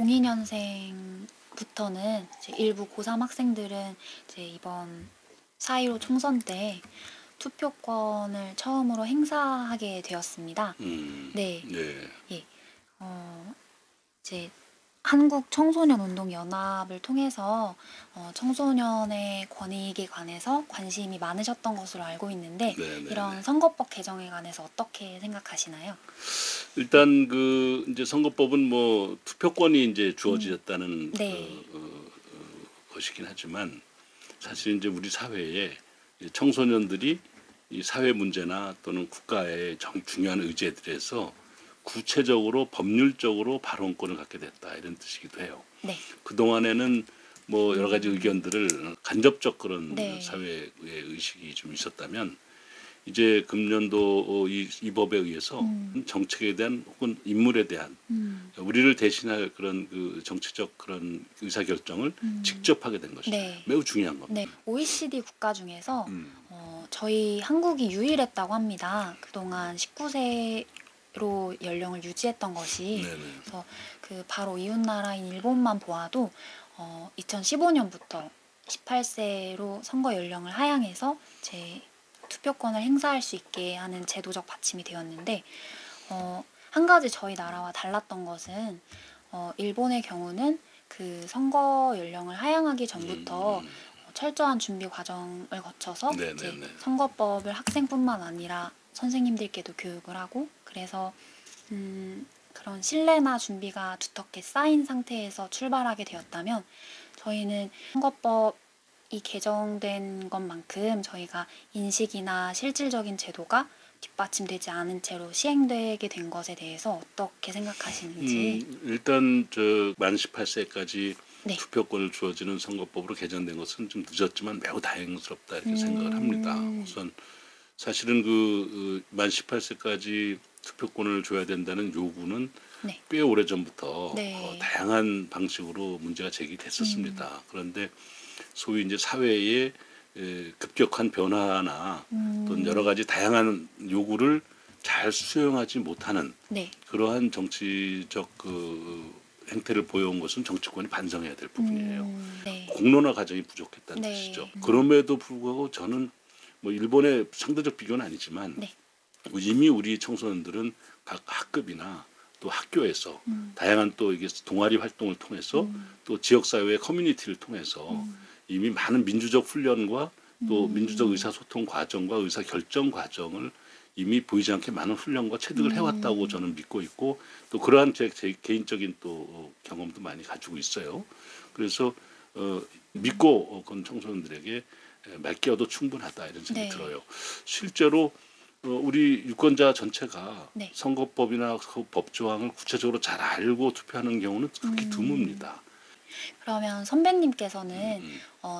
02년생부터는 이제 일부 고3 학생들은 이제 이번 4.15 총선 때 투표권을 처음으로 행사하게 되었습니다. 네, 네. 예, 이제 한국 청소년 운동 연합을 통해서 청소년의 권익에 관해서 관심이 많으셨던 것으로 알고 있는데 네네네. 이런 선거법 개정에 관해서 어떻게 생각하시나요? 일단 이제 선거법은 뭐 투표권이 이제 주어졌다는 네. 것이긴 하지만 사실 이제 우리 사회에 청소년들이 이 사회 문제나 또는 국가의 중요한 의제들에서 구체적으로 법률적으로 발언권을 갖게 됐다 이런 뜻이기도 해요. 네. 그 동안에는 뭐 여러 가지 의견들을 간접적 그런 네. 사회의 의식이 좀 있었다면 이제 금년도 이 법에 의해서 정책에 대한 혹은 인물에 대한 우리를 대신할 그런 그 정치적 그런 의사 결정을 직접 하게 된 것이죠. 네. 매우 중요한 겁니다. 네. OECD 국가 중에서 저희 한국이 유일했다고 합니다. 그동안 19세로 연령을 유지했던 것이. 네네. 그래서 그 바로 이웃 나라인 일본만 보아도 2015년부터 18세로 선거 연령을 하향해서 제 투표권을 행사할 수 있게 하는 제도적 받침이 되었는데 한 가지 저희 나라와 달랐던 것은 일본의 경우는 그 선거 연령을 하향하기 전부터 철저한 준비 과정을 거쳐서 이제 선거법을 학생뿐만 아니라 선생님들께도 교육을 하고 그래서 그런 신뢰나 준비가 두텁게 쌓인 상태에서 출발하게 되었다면 저희는 선거법이 개정된 것만큼 저희가 인식이나 실질적인 제도가 뒷받침되지 않은 채로 시행되게 된 것에 대해서 어떻게 생각하시는지. 일단 만 18세까지 네. 투표권을 주어지는 선거법으로 개정된 것은 좀 늦었지만 매우 다행스럽다 이렇게 생각을 합니다. 우선 사실은 만 18세까지 투표권을 줘야 된다는 요구는 네. 꽤 오래전부터 네. 다양한 방식으로 문제가 제기됐었습니다. 그런데 소위 이제 사회의 급격한 변화나 또는 여러 가지 다양한 요구를 잘 수용하지 못하는 네. 그러한 정치적 행태를 보여온 것은 정치권이 반성해야 될 부분이에요. 네. 공론화 과정이 부족했다는 네. 뜻이죠. 그럼에도 불구하고 저는 뭐 일본의 상대적 비교는 아니지만 네. 이미 우리 청소년들은 각 학급이나 또 학교에서 다양한 또 이게 동아리 활동을 통해서 또 지역사회의 커뮤니티를 통해서 이미 많은 민주적 훈련과 또 민주적 의사소통 과정과 의사결정 과정을 이미 보이지 않게 많은 훈련과 체득을 해왔다고 저는 믿고 있고 또 그러한 제 개인적인 또 경험도 많이 가지고 있어요. 그래서 믿고 그런 청소년들에게 맡겨도 충분하다 이런 생각이 네. 들어요. 실제로 우리 유권자 전체가 네. 선거법이나 그 법 조항을 구체적으로 잘 알고 투표하는 경우는 극히 드뭅니다. 그러면 선배님께서는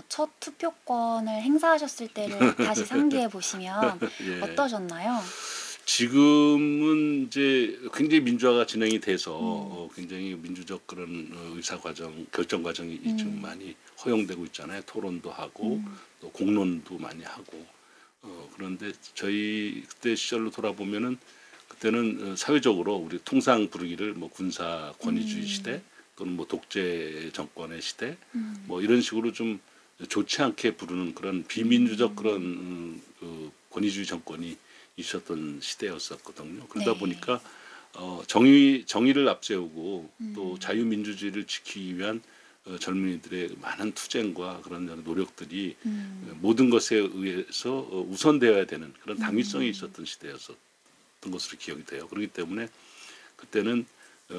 첫 투표권을 행사하셨을 때를 다시 상기해 보시면 예. 어떠셨나요? 지금은 이제 굉장히 민주화가 진행이 돼서 굉장히 민주적 그런 의사 과정, 결정 과정이 지금 많이 허용되고 있잖아요. 토론도 하고 또 공론도 많이 하고. 그런데 저희 그때 시절로 돌아보면은 그때는 사회적으로 우리 통상 부르기를 뭐 군사 권위주의 시대 또는 뭐 독재 정권의 시대 뭐 이런 식으로 좀 좋지 않게 부르는 그런 비민주적 그런 권위주의 정권이 있었던 시대였었거든요. 그러다 네. 보니까 정의를 앞세우고 또 자유민주주의를 지키기 위한 젊은이들의 많은 투쟁과 그런 노력들이 모든 것에 의해서 우선되어야 되는 그런 당위성이 있었던 시대였었던 것으로 기억이 돼요. 그렇기 때문에 그때는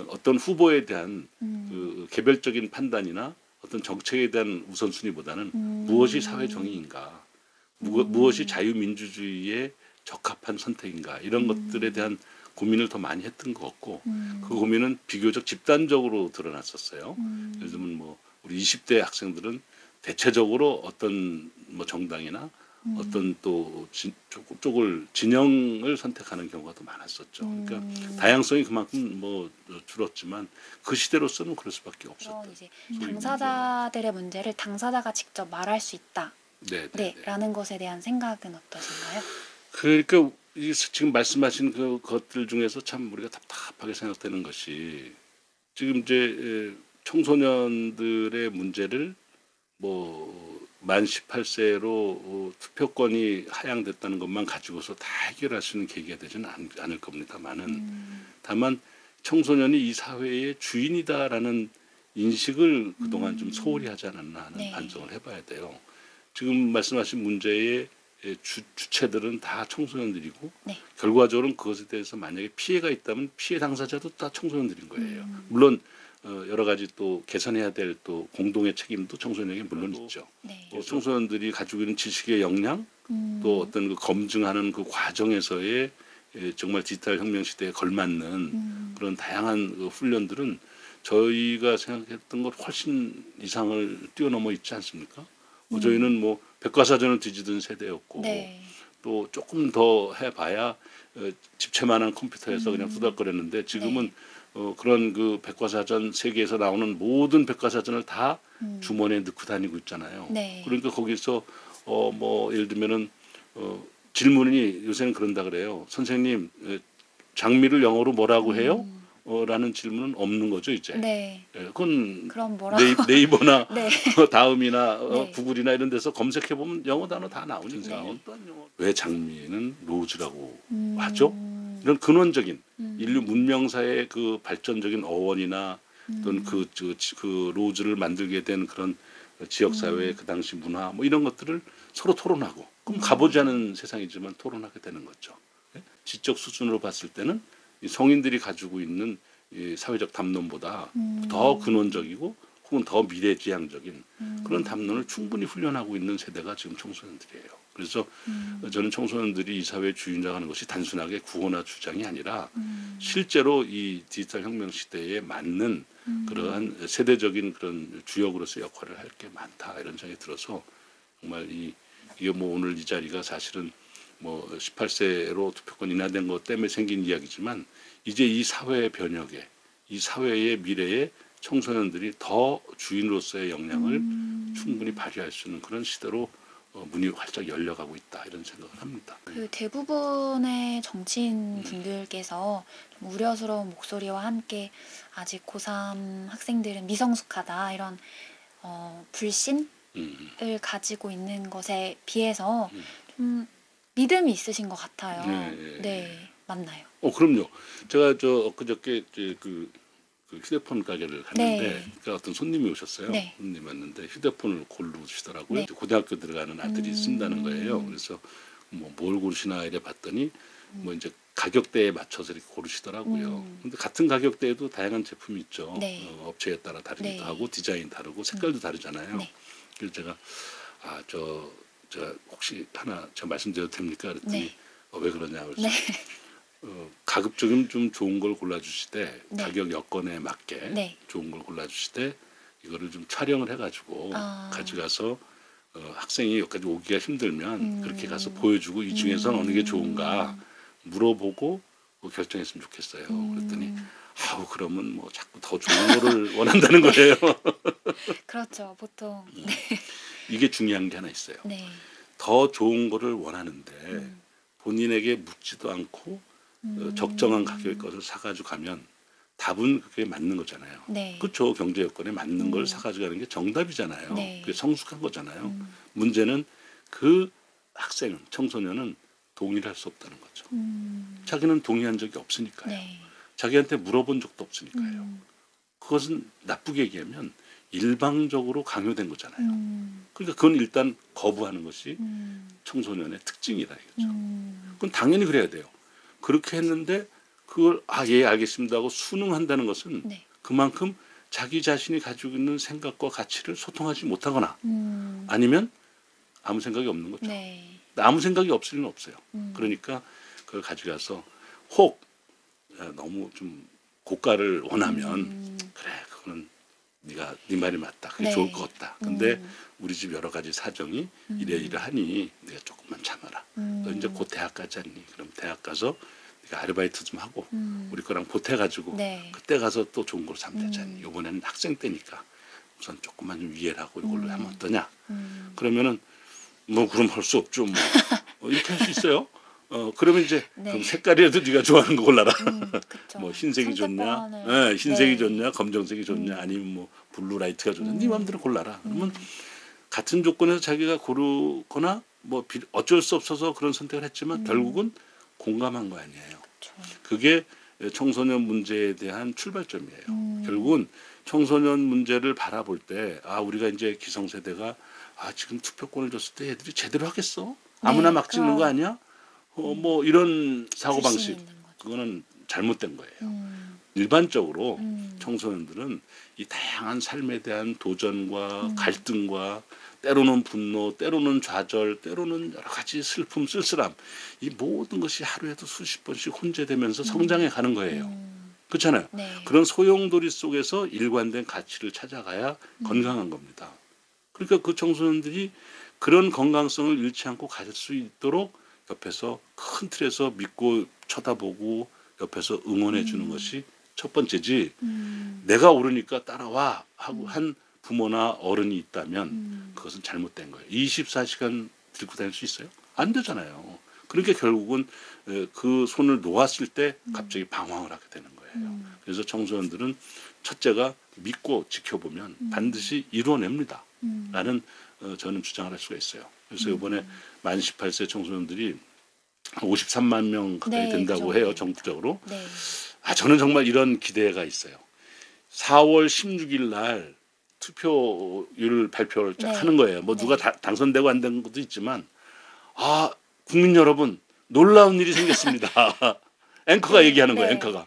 어떤 후보에 대한 그 개별적인 판단이나 어떤 정책에 대한 우선순위보다는 무엇이 사회 정의인가, 무엇이 자유민주주의에 적합한 선택인가 이런 것들에 대한 고민을 더 많이 했던 것 같고 그 고민은 비교적 집단적으로 드러났었어요. 예를 들면 뭐 우리 20대 학생들은 대체적으로 어떤 뭐 정당이나 어떤 또 쪽을 진영을 선택하는 경우가 더 많았었죠. 그러니까 다양성이 그만큼 뭐 줄었지만 그 시대로서는 그럴 수밖에 없었던. 그런 이제 당사자들의 문제를 당사자가 직접 말할 수 있다. 네, 라는 것에 대한 생각은 어떠신가요? 그러니까 지금 말씀하신 그 것들 중에서 참 우리가 답답하게 생각되는 것이 지금 이제 청소년들의 문제를 만 18세로 투표권이 하향됐다는 것만 가지고서 다 해결할 수 있는 계기가 되지는 않을 겁니다만은 다만 청소년이 이 사회의 주인이다라는 인식을 그동안 좀 소홀히 하지 않았나 하는 네. 반성을 해봐야 돼요. 지금 말씀하신 문제의 주체들은 다 청소년들이고 네. 결과적으로는 그것에 대해서 만약에 피해가 있다면 피해 당사자도 다 청소년들인 거예요. 물론 여러 가지 또 개선해야 될 또 공동의 책임도 청소년에게 물론 있죠. 네. 또 청소년들이 가지고 있는 지식의 역량 또 어떤 그 검증하는 그 과정에서의 정말 디지털 혁명 시대에 걸맞는 그런 다양한 그 훈련들은 저희가 생각했던 것 훨씬 이상을 뛰어넘어 있지 않습니까? 저희는 뭐 백과사전을 뒤지던 세대였고 네. 또 조금 더 해봐야 집채만한 컴퓨터에서 그냥 투닥거렸는데 지금은 그런 그 백과사전 세계에서 나오는 모든 백과사전을 다 주머니에 넣고 다니고 있잖아요. 네. 그러니까 거기서 예를 들면은 질문이 요새는 그런다 그래요. 선생님 장미를 영어로 뭐라고 해요? 라는 질문은 없는 거죠 이제. 네. 그건 그럼 뭐라? 네이버나 네. 다음이나 네. 구글이나 이런 데서 검색해 보면 영어 단어 다 나오니까. 네. 왜 장미는 로즈라고 하죠? 이런 근원적인 인류 문명사의 그 발전적인 어원이나 어떤 그 로즈를 만들게 된 그런 지역 사회의 그 당시 문화 뭐 이런 것들을 서로 토론하고 그럼 가보지 않은 세상이지만 토론하게 되는 거죠. 지적 수준으로 봤을 때는 이 성인들이 가지고 있는 이 사회적 담론보다 더 근원적이고 혹은 더 미래지향적인 그런 담론을 충분히 훈련하고 있는 세대가 지금 청소년들이에요. 그래서 저는 청소년들이 이 사회의 주인자가 하는 것이 단순하게 구호나 주장이 아니라 실제로 이 디지털 혁명 시대에 맞는 그러한 세대적인 그런 주역으로서 역할을 할 게 많다 이런 생각이 들어서 정말 이게 뭐 오늘 이 자리가 사실은 뭐 18세로 투표권 인하된 것 때문에 생긴 이야기지만 이제 이 사회의 변혁에 이 사회의 미래에 청소년들이 더 주인으로서의 역량을 충분히 발휘할 수 있는 그런 시대로 문이 활짝 열려가고 있다 이런 생각을 합니다. 그 대부분의 정치인 분들께서 좀 우려스러운 목소리와 함께 아직 고3 학생들은 미성숙하다 이런 불신을 가지고 있는 것에 비해서 좀 믿음이 있으신 것 같아요. 네. 네, 맞나요? 그럼요. 제가 엊그저께 그 휴대폰 가게를 갔는데 네. 그러니까 어떤 손님이 오셨어요. 네. 손님 왔는데 휴대폰을 고르시더라고요. 네. 고등학교 들어가는 아들이 쓴다는 거예요. 그래서 뭘 고르시나 이래 봤더니 뭐 이제 가격대에 맞춰서 이렇게 고르시더라고요. 근데 같은 가격대에도 다양한 제품이 있죠. 네. 업체에 따라 다르기도 네. 하고 디자인 다르고 색깔도 다르잖아요. 네. 그래서 제가 제가 혹시 하나 제가 말씀드려도 됩니까? 그랬더니 네. 왜 그러냐 그래서 네. 가급적이면 좀 좋은 걸 골라주시되 네. 가격 여건에 맞게 네. 좋은 걸 골라주시되 이거를 좀 촬영을 해가지고 가져가서 학생이 여기까지 오기가 힘들면 그렇게 가서 보여주고 이 중에서는 어느 게 좋은가 물어보고 결정했으면 좋겠어요. 그랬더니 그러면 뭐 자꾸 더 좋은 거를 원한다는 거예요. 그렇죠. 보통. 이게 중요한 게 하나 있어요. 네. 더 좋은 거를 원하는데 본인에게 묻지도 않고 적정한 가격의 것을 사가지고 가면 답은 그게 맞는 거잖아요. 네. 그렇죠. 경제 여건에 맞는 걸 사가지고 가는 게 정답이잖아요. 네. 그게 성숙한 거잖아요. 문제는 그 학생은 청소년은 동의를 할 수 없다는 거죠. 자기는 동의한 적이 없으니까요. 네. 자기한테 물어본 적도 없으니까요. 그것은 나쁘게 얘기하면 일방적으로 강요된 거잖아요. 그러니까 그건 일단 거부하는 것이 청소년의 특징이다 이거죠. 그건 당연히 그래야 돼요. 그렇게 했는데 그걸 예 알겠습니다 하고 순응한다는 것은 네. 그만큼 자기 자신이 가지고 있는 생각과 가치를 소통하지 못하거나 아니면 아무 생각이 없는 거죠. 네. 아무 생각이 없을 리는 없어요. 그러니까 그걸 가져가서 혹 너무 좀 고가를 원하면 그래 그거는 네 말이 맞다. 그게 네. 좋을 것 같다. 근데 우리 집 여러 가지 사정이 이러이러하니 네가 조금만 참아라. 너 이제 곧 대학 가지 않니? 그럼 대학 가서 네가 아르바이트 좀 하고 우리 거랑 보태가지고 네. 그때 가서 또 좋은 걸 사면 되지 않니? 이번에는 학생 때니까 우선 조금만 좀 이해를 하고 이걸로 하면 어떠냐? 그러면은 뭐 그럼 할 수 없죠. 뭐 이렇게 할 수 있어요. 그러면 이제 네. 그럼 색깔이라도 네가 좋아하는 거 골라라. 그쵸. 뭐 흰색이 좋냐, 선택권을 흰색이 네. 좋냐, 검정색이 좋냐, 아니면 뭐 블루 라이트가 좋냐, 네 마음대로 골라라. 그러면 음. 같은 조건에서 자기가 고르거나 뭐 어쩔 수 없어서 그런 선택을 했지만 결국은 공감한 거 아니에요. 그쵸. 그게 청소년 문제에 대한 출발점이에요. 음. 결국은 청소년 문제를 바라볼 때 우리가 이제 기성세대가 지금 투표권을 줬을 때 애들이 제대로 하겠어? 아무나 네, 막 찍는 거 그런 아니야? 뭐 이런 사고 불신이 방식 있는 거죠. 그거는 잘못된 거예요. 음. 일반적으로 음. 청소년들은 이 다양한 삶에 대한 도전과 갈등과 때로는 분노, 때로는 좌절, 때로는 여러 가지 슬픔, 쓸쓸함 이 모든 것이 하루에도 수십 번씩 혼재되면서 성장해 가는 거예요. 그렇잖아요. 네. 그런 소용돌이 속에서 일관된 가치를 찾아가야 건강한 겁니다. 그러니까 그 청소년들이 그런 건강성을 잃지 않고 갈 수 있도록 옆에서 큰 틀에서 믿고 쳐다보고 옆에서 응원해 주는 것이 첫 번째지. 내가 오르니까 따라와 하고 한 부모나 어른이 있다면 그것은 잘못된 거예요. 24시간 들고 다닐 수 있어요? 안 되잖아요. 그러니까 결국은 그 손을 놓았을 때 갑자기 방황을 하게 되는 거예요. 그래서 청소년들은 첫째가 믿고 지켜보면 반드시 이루어냅니다. 라는 저는 주장을 할 수가 있어요. 그래서 이번에 만 18세 청소년들이 53만 명 가까이 네, 된다고 그 해요. 정도입니다. 전국적으로. 네. 저는 정말 이런 기대가 있어요. 4월 16일 날 투표율 발표를 쫙 네. 하는 거예요. 뭐 네. 누가 당선되고 안 된 것도 있지만 국민 여러분 놀라운 일이 생겼습니다. 앵커가 네. 얘기하는 거예요. 네. 앵커가.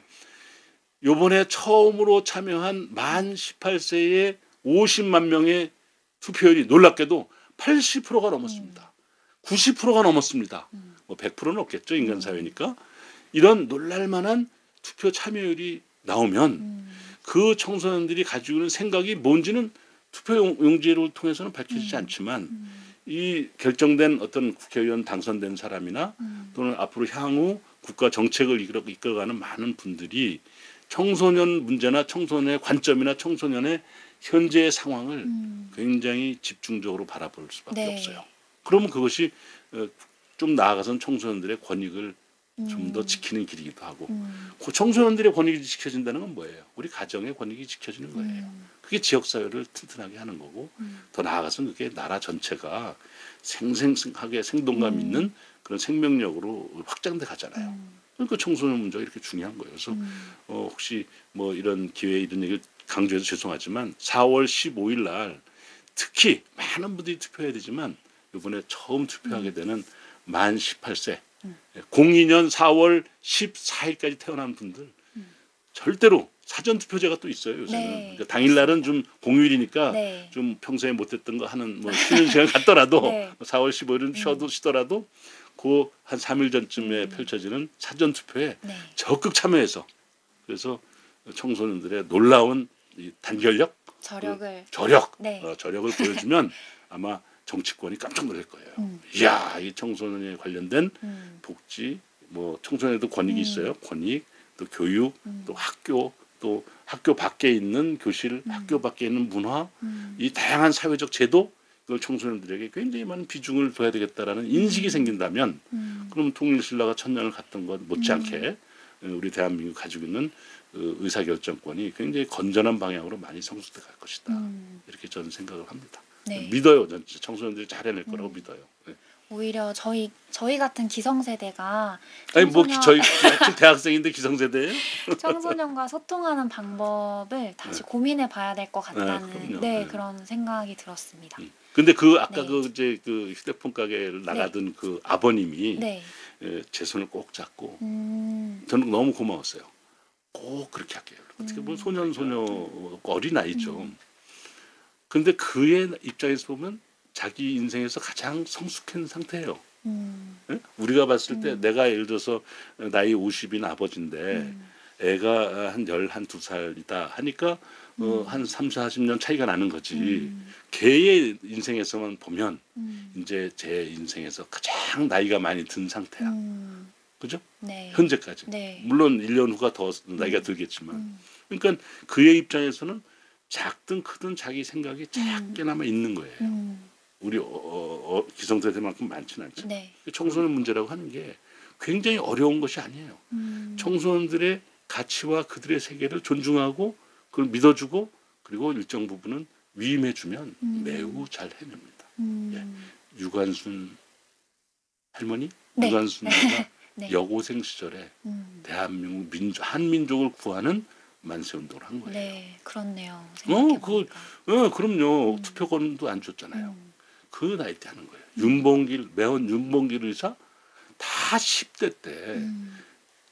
요번에 처음으로 참여한 만 18세의 50만 명의 투표율이 놀랍게도 80%가 넘었습니다. 90%가 넘었습니다. 뭐 100%는 없겠죠. 인간 사회니까. 이런 놀랄만한 투표 참여율이 나오면 그 청소년들이 가지고 있는 생각이 뭔지는 투표 용지를 통해서는 밝혀지지 않지만 이 결정된 어떤 국회의원 당선된 사람이나 또는 앞으로 향후 국가 정책을 이끌어가는 많은 분들이 청소년 문제나 청소년의 관점이나 청소년의 현재의 상황을 굉장히 집중적으로 바라볼 수밖에 네. 없어요. 그러면 그것이 좀 나아가서는 청소년들의 권익을 좀 더 지키는 길이기도 하고 그 청소년들의 권익이 지켜진다는 건 뭐예요? 우리 가정의 권익이 지켜지는 거예요. 그게 지역사회를 튼튼하게 하는 거고 더 나아가서는 그게 나라 전체가 생생하게 생동감 있는 그런 생명력으로 확장돼 가잖아요. 그러니까 청소년 문제가 이렇게 중요한 거예요. 그래서 혹시 뭐 이런 기회에 이런 얘기를 강조해서 죄송하지만 4월 15일 날 특히 많은 분들이 투표해야 되지만 이번에 처음 투표하게 되는 만 18세 02년 4월 14일까지 태어난 분들 절대로 사전 투표제가 또 있어요. 요새는. 네, 그러니까 당일날은 좀 공휴일이니까 네. 좀 평소에 못했던 거 하는 뭐 쉬는 시간 갖더라도 네. 4월 15일은 쉬더라도 그 한 3일 전쯤에 펼쳐지는 사전 투표에 네. 적극 참여해서 그래서 청소년들의 놀라운 이 단결력, 저력, 네. 저력을 보여주면 아마 정치권이 깜짝 놀랄 거예요. 이야, 이 청소년에 관련된 복지, 뭐 청소년에도 권익이 있어요. 권익, 또 교육, 또 학교 밖에 있는 교실, 학교 밖에 있는 문화, 이 다양한 사회적 제도, 그걸 청소년들에게 굉장히 많은 비중을 둬야 되겠다라는 인식이 생긴다면, 그럼 통일신라가 천년을 갔던 것 못지않게 우리 대한민국 가지고 있는 의사결정권이 굉장히 건전한 방향으로 많이 성숙돼 갈 것이다. 이렇게 저는 생각을 합니다. 네. 믿어요. 전 청소년들이 잘 해낼 거라고 믿어요. 네. 오히려 저희 같은 기성세대가 아니 뭐 저희 대학생인데 기성세대예요? 청소년과 소통하는 방법을 다시 고민해 봐야 될 것 같다는 그럼요. 네, 그런 생각이 들었습니다. 근데 그 아까 네. 그 이제 그 휴대폰 가게를 나가던 그 아버님이 네. 제 손을 꼭 잡고 음. 저는 너무 고마웠어요. 꼭 그렇게 할게요. 어떻게 보면 소녀 어린 아이죠. 근데 그의 입장에서 보면 자기 인생에서 가장 성숙한 상태예요. 예? 우리가 봤을 때 내가 예를 들어서 나이 50인 아버지인데 애가 한 12살이다 하니까 한 3, 40년 차이가 나는 거지. 걔의 인생에서만 보면 이제 제 인생에서 가장 나이가 많이 든 상태야. 그죠? 네. 현재까지. 네. 물론 1년 후가 더 나이가 들겠지만. 그러니까 그의 입장에서는 작든 크든 자기 생각이 작게나마 있는 거예요. 우리 기성세대만큼 많지는 않죠. 네. 청소년 문제라고 하는 게 굉장히 어려운 것이 아니에요. 청소년들의 가치와 그들의 세계를 존중하고 그걸 믿어주고 그리고 일정 부분은 위임해주면 매우 잘 해냅니다. 예. 유관순 할머니, 네. 유관순 누가 네. 여고생 시절에 대한민국 한민족을 구하는 만세운동을 한 거예요. 네, 그렇네요. 그거, 생각해보니까. 그럼요. 투표권도 안 줬잖아요. 음. 그 나이 때 하는 거예요. 매원 윤봉길 의사 다 10대 때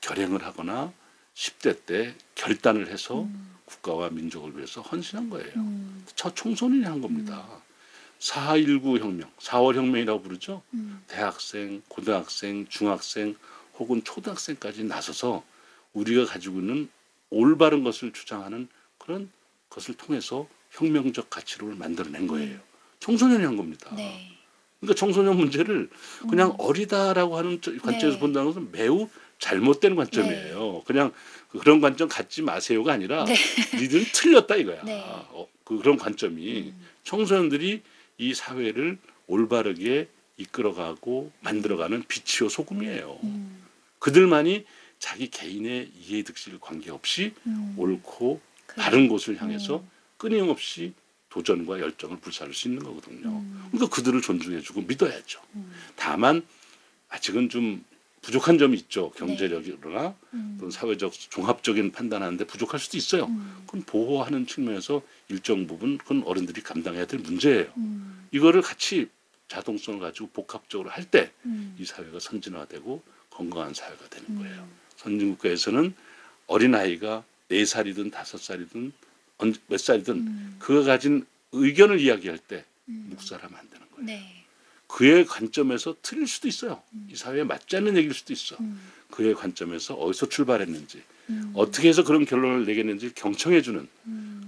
결행을 하거나 10대 때 결단을 해서 국가와 민족을 위해서 헌신한 거예요. 저 청소년이 한 겁니다. 4.19 혁명, 4월 혁명이라고 부르죠. 대학생, 고등학생, 중학생 혹은 초등학생까지 나서서 우리가 가지고 있는 올바른 것을 주장하는 그런 것을 통해서 혁명적 가치를 만들어낸 거예요. 청소년이 한 겁니다. 네. 그러니까 청소년 문제를 그냥 어리다라고 하는 관점에서 네. 본다는 것은 매우 잘못된 관점이에요. 그냥 그런 관점 갖지 마세요가 아니라 네. 니들은 틀렸다 이거야. 네. 그런 관점이 청소년들이 이 사회를 올바르게 이끌어가고 만들어가는 빛이요 소금이에요. 그들만이 자기 개인의 이해득실 관계없이 옳고 바른 곳을 향해서 끊임없이 도전과 열정을 불사를 수 있는 거거든요. 그러니까 그들을 존중해주고 믿어야죠. 다만 아직은 좀 부족한 점이 있죠. 경제력이나 또는 사회적 종합적인 판단하는데 부족할 수도 있어요. 그건 보호하는 측면에서 일정 부분 그건 어른들이 감당해야 될 문제예요. 이거를 같이 자동성을 가지고 복합적으로 할 때 이 사회가 선진화되고 건강한 사회가 되는 거예요. 선진국가에서는 어린아이가 4살이든 5살이든 몇 살이든 그가 가진 의견을 이야기할 때 묵살하면 안 되는 거예요. 네. 그의 관점에서 틀릴 수도 있어요. 이 사회에 맞지 않는 얘기일 수도 있어. 그의 관점에서 어디서 출발했는지 어떻게 해서 그런 결론을 내겠는지 경청해주는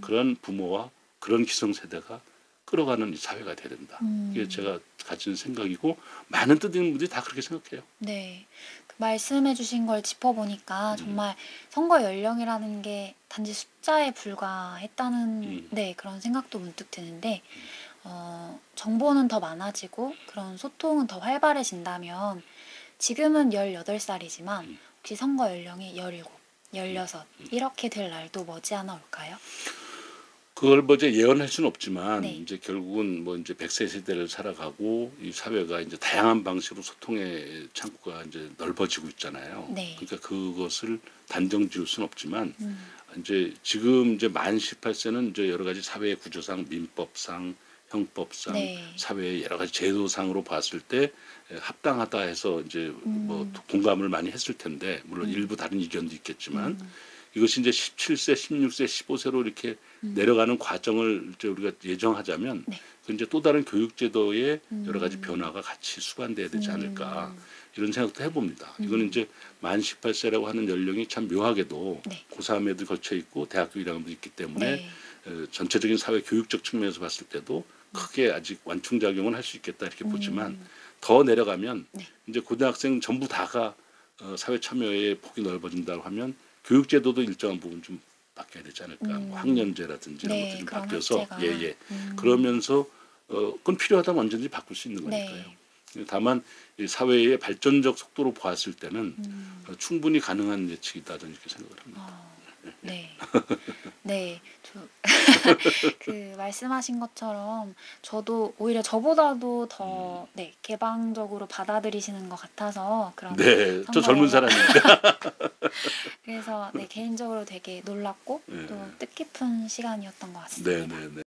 그런 부모와 그런 기성세대가 끌어가는 이 사회가 돼야 된다. 이게 제가 가진 생각이고 많은 뜻 있는 분들이 다 그렇게 생각해요. 네. 그 말씀해주신 걸 짚어보니까 정말 선거 연령이라는 게 단지 숫자에 불과했다는 네, 그런 생각도 문득 드는데 정보는 더 많아지고 그런 소통은 더 활발해진다면 지금은 18살이지만 혹시 선거 연령이 17, 16 이렇게 될 날도 머지않아 올까요? 그걸 뭐 이제 예언할 수는 없지만 네. 이제 결국은 뭐 이제 100세 세대를 살아가고 이 사회가 이제 다양한 방식으로 소통의 창구가 이제 넓어지고 있잖아요. 네. 그러니까 그것을 단정 지을 수는 없지만 이제 지금 이제 만 18세는 이제 여러 가지 사회 구조상 민법상 형법상 네. 사회의 여러 가지 제도상으로 봤을 때 합당하다 해서 이제 뭐 공감을 많이 했을 텐데 물론 일부 다른 의견도 있겠지만 이것이 이제 17세, 16세, 15세로 이렇게 내려가는 과정을 이제 우리가 예정하자면 네. 그 이제 또 다른 교육제도의 여러 가지 변화가 같이 수반돼야 되지 않을까 이런 생각도 해봅니다. 이거는 이제 만 18세라고 하는 연령이 참 묘하게도 네. 고3에도 걸쳐 있고 대학교 1학년도 있기 때문에 네. 전체적인 사회 교육적 측면에서 봤을 때도 크게 아직 완충작용은 할 수 있겠다 이렇게 보지만 더 내려가면 네. 이제 고등학생 전부 다가 사회 참여의 폭이 넓어진다고 하면 교육제도도 일정한 부분 좀 바뀌어야 되지 않을까. 뭐 학년제라든지 이런 네, 것들이 좀 그런 바뀌어서 학제가. 그러면서 그건 필요하다면 언제든지 바꿀 수 있는 거니까요. 네. 다만 이 사회의 발전적 속도로 보았을 때는 충분히 가능한 예측이다 저는 이렇게 생각을 합니다. 네. 네. 그 말씀하신 것처럼 저도 오히려 저보다도 더 네, 개방적으로 받아들이시는 것 같아서 그런 네, 저 선거 젊은 연령 사람이니까. 그래서 네, 개인적으로 되게 놀랍고 네. 또 뜻깊은 시간이었던 것 같습니다. 네, 네, 네.